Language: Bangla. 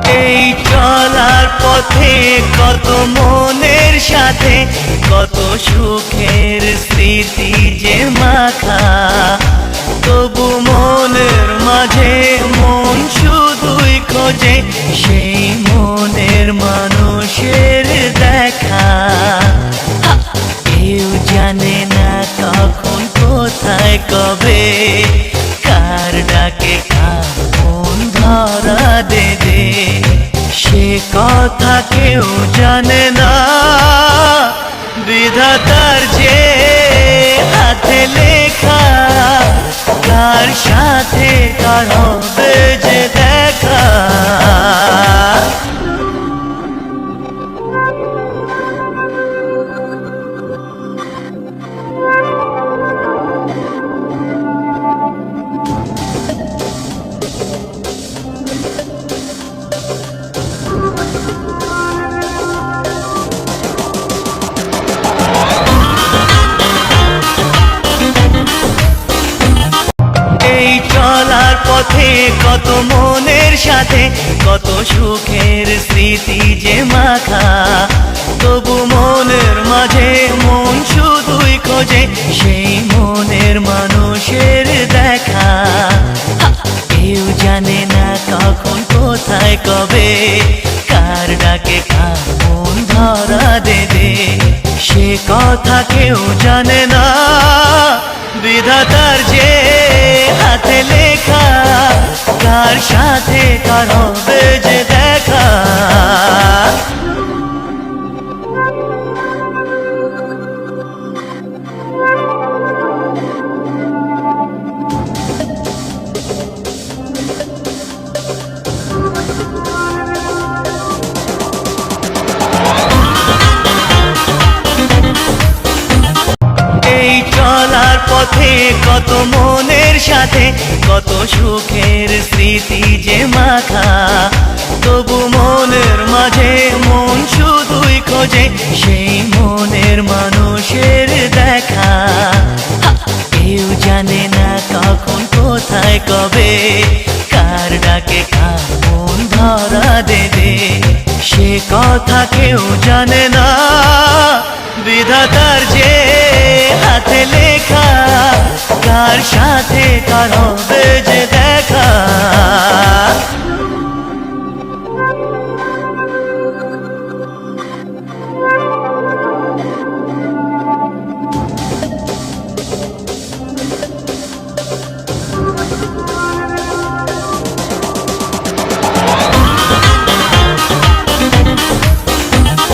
এই চলার পথে কত মনের সাথে কত সুখের স্মৃতি যে মাখা, তবু মনের মাঝে মন শুধুই খোঁজে সেই মনের মানুষের দেখা। কেউ জানে না কখন কোথায় কবে কার ডাকে কার মন ধরা দেবে, সে কথা কেউ জানে না। বিধাতার যে হাতে লেখা কার সাথে কার হবে যে দেখা। এই চলার পথে কত মনের সাথে কত সুখের স্মৃতি যে মাখা, তবু মনের মাঝে মন শুধুই খোঁজে সেই মনের মানুষের দেখা। কেউ জানে না কখন কোথায় কবে কার ডাকে কার মন ধরা দেবে, সে কথা কেউ জানে না। বিধাতার যে হাতে লেখা কার সাথে কার হবে যে দেখা। এই চলার পথে কত মনের সাথে কত সুখের স্মৃতি যে মাখা, তবু মনের মাঝে মন শুধুই খোঁজে সেই মনের মানুষের দেখা। কেউ জানে না কখন কোথায় কবে কার ডাকে কার মন ধরা দেবে, সে কথা কেউ জানে না। বিধাতার যে হাতে লেখা কার সাথে কার হবে যে দেখা।